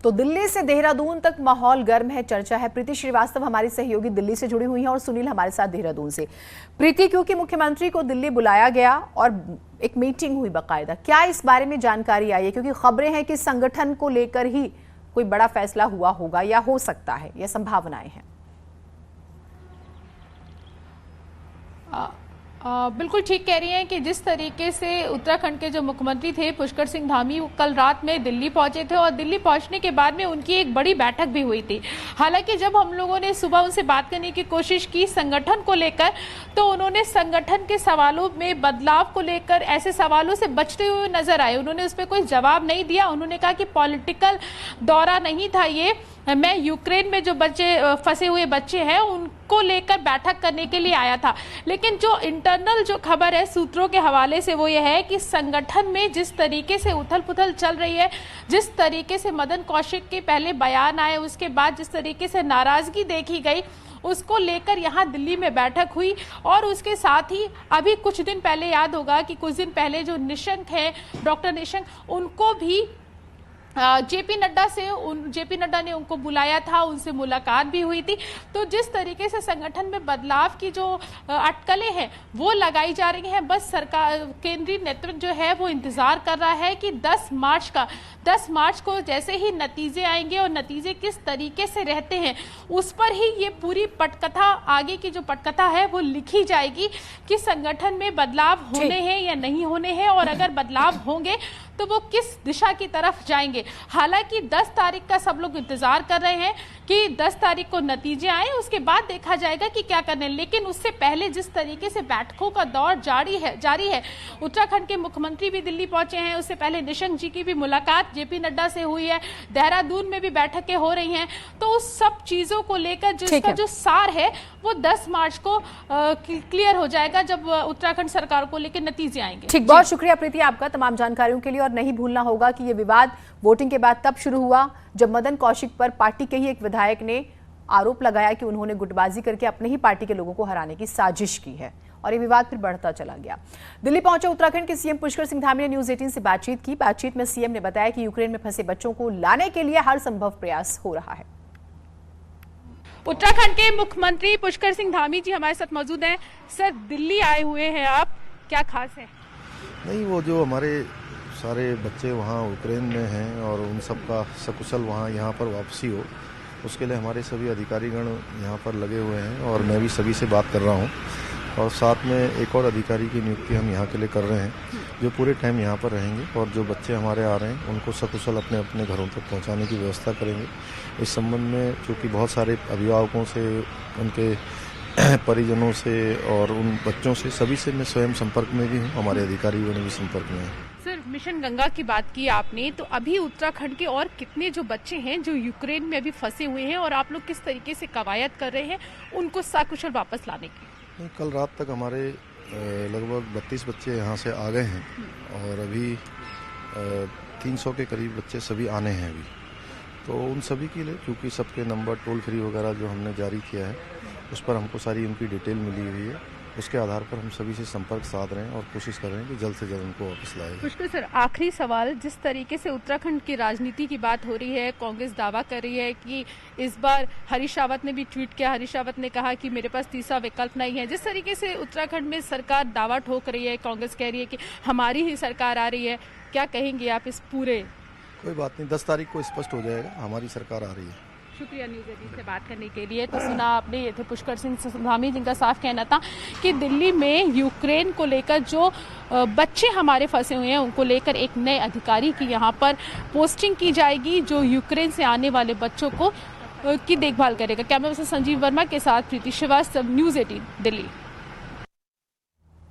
तो दिल्ली से देहरादून तक माहौल गर्म है, चर्चा है। प्रीति श्रीवास्तव हमारी सहयोगी दिल्ली से जुड़ी हुई हैं और सुनील हमारे साथ देहरादून से। प्रीति, क्योंकि मुख्यमंत्री को दिल्ली बुलाया गया और एक मीटिंग हुई बाकायदा, क्या इस बारे में जानकारी आई है? क्योंकि खबरें हैं कि संगठन को लेकर ही कोई बड़ा फैसला हुआ होगा या हो सकता है, यह संभावनाएं हैं। बिल्कुल ठीक कह रही हैं कि जिस तरीके से उत्तराखंड के जो मुख्यमंत्री थे पुष्कर सिंह धामी, वो कल रात में दिल्ली पहुंचे थे और दिल्ली पहुंचने के बाद में उनकी एक बड़ी बैठक भी हुई थी। हालांकि जब हम लोगों ने सुबह उनसे बात करने की कोशिश की संगठन को लेकर, तो उन्होंने संगठन के सवालों में बदलाव को लेकर ऐसे सवालों से बचते हुए नजर आए। उन्होंने उस पर कोई जवाब नहीं दिया। उन्होंने कहा कि पॉलिटिकल दौरा नहीं था ये, मैं यूक्रेन में जो बच्चे फंसे हुए बच्चे हैं उनको लेकर बैठक करने के लिए आया था। लेकिन जो इंटरनल जो खबर है सूत्रों के हवाले से, वो ये है कि संगठन में जिस तरीके से उथल पुथल चल रही है, जिस तरीके से मदन कौशिक के पहले बयान आए, उसके बाद जिस तरीके से नाराजगी देखी गई, उसको लेकर यहाँ दिल्ली में बैठक हुई। और उसके साथ ही अभी कुछ दिन पहले, याद होगा कि कुछ दिन पहले जो निशंक हैं, डॉक्टर निशंक, उनको भी जेपी नड्डा ने उनको बुलाया था, उनसे मुलाकात भी हुई थी। तो जिस तरीके से संगठन में बदलाव की जो अटकलें हैं वो लगाई जा रही हैं, बस सरकार, केंद्रीय नेतृत्व जो है वो इंतजार कर रहा है कि 10 मार्च को जैसे ही नतीजे आएंगे और नतीजे किस तरीके से रहते हैं, उस पर ही ये पूरी पटकथा, आगे की जो पटकथा है वो लिखी जाएगी कि संगठन में बदलाव होने हैं या नहीं होने हैं, और अगर बदलाव होंगे तो वो किस दिशा की तरफ जाएंगे। हालांकि 10 तारीख का सब लोग इंतजार कर रहे हैं कि 10 तारीख को नतीजे आए, उसके बाद देखा जाएगा कि क्या करना है। लेकिन उससे पहले जिस तरीके से बैठकों का दौर जारी है, उत्तराखंड के मुख्यमंत्री भी दिल्ली पहुंचे हैं, उससे पहले निशंक जी की भी मुलाकात जेपी नड्डा से हुई है, देहरादून में भी बैठकें हो रही हैं। तो उस सब चीजों को लेकर जिसका जो सार है वो 10 मार्च को क्लियर हो जाएगा, जब उत्तराखंड सरकार को लेकर नतीजे आएंगे। ठीक, बहुत शुक्रिया प्रीति आपका तमाम जानकारियों के लिए। और नहीं भूलना होगा कि ये विवाद वोटिंग के बाद तब शुरू हुआ जब मदन कौशिक पर पार्टी के ही एक विधायक ने आरोप लगाया कि उन्होंने गुटबाजी करके अपने ही पार्टी के लोगों को हराने की साजिश की है, और ये विवाद फिर बढ़ता चला गया। दिल्ली पहुंचे उत्तराखंड के सीएम पुष्कर सिंह धामी ने न्यूज़ 18 से बातचीत की। बातचीत में सीएम ने बताया कि यूक्रेन में फंसे बच्चों को लाने के लिए हर संभव प्रयास हो रहा है। उत्तराखंड के मुख्यमंत्री पुष्कर सिंह धामी जी हमारे साथ मौजूद हैं। सर, दिल्ली आए हुए हैं आप, क्या खास है? नहीं, वो जो हमारे सारे बच्चे वहाँ यूक्रेन में हैं और उन सब का सकुशल वहाँ यहाँ पर वापसी हो, उसके लिए हमारे सभी अधिकारीगण यहाँ पर लगे हुए हैं और मैं भी सभी से बात कर रहा हूँ। और साथ में एक और अधिकारी की नियुक्ति हम यहाँ के लिए कर रहे हैं जो पूरे टाइम यहाँ पर रहेंगे और जो बच्चे हमारे आ रहे हैं उनको सकुशल अपने अपने घरों तक पहुँचाने की व्यवस्था करेंगे। इस संबंध में चूँकि बहुत सारे अभिभावकों से, उनके परिजनों से और उन बच्चों से, सभी से मैं स्वयं संपर्क में भी हूँ, हमारे अधिकारियों ने भी संपर्क में हैं। सर, मिशन गंगा की बात की आपने, तो अभी उत्तराखंड के और कितने जो बच्चे हैं जो यूक्रेन में अभी फंसे हुए हैं, और आप लोग किस तरीके से कवायद कर रहे हैं उनको सकुशल वापस लाने की? कल रात तक हमारे लगभग 32 बच्चे यहाँ से आ गए हैं और अभी 300 के करीब बच्चे सभी आने हैं अभी। तो उन सभी के लिए, क्योंकि सबके नंबर टोल फ्री वगैरह जो हमने जारी किया है उस पर हमको सारी उनकी डिटेल मिली हुई है, उसके आधार पर हम सभी से संपर्क साध रहे हैं और कोशिश कर रहे हैं कि जल्द से जल्द उनको वापस लाएं। पुष्कर सर, आखिरी सवाल, जिस तरीके से उत्तराखंड की राजनीति की बात हो रही है, कांग्रेस दावा कर रही है कि इस बार, हरीश रावत ने भी ट्वीट किया, हरीश रावत ने कहा कि मेरे पास तीसरा विकल्प नहीं है। जिस तरीके से उत्तराखंड में सरकार दावा ठोक रही है, कांग्रेस कह रही है कि हमारी ही सरकार आ रही है, क्या कहेंगे आप इस पूरे? कोई बात नहीं, 10 तारीख को स्पष्ट हो जाएगा, हमारी सरकार आ रही है। शुक्रिया न्यूज़ 18 से बात करने के लिए। तो सुना आपने, ये थे पुष्कर सिंह धामी, जिनका साफ कहना था कि दिल्ली में यूक्रेन को लेकर जो बच्चे हमारे फंसे हुए हैं उनको लेकर एक नए अधिकारी की यहाँ पर पोस्टिंग की जाएगी, जो यूक्रेन से आने वाले बच्चों को की देखभाल करेगा। कैमरा पर्सन संजीव वर्मा के साथ प्रीति श्रीवास्तव, न्यूज़ 18 दिल्ली।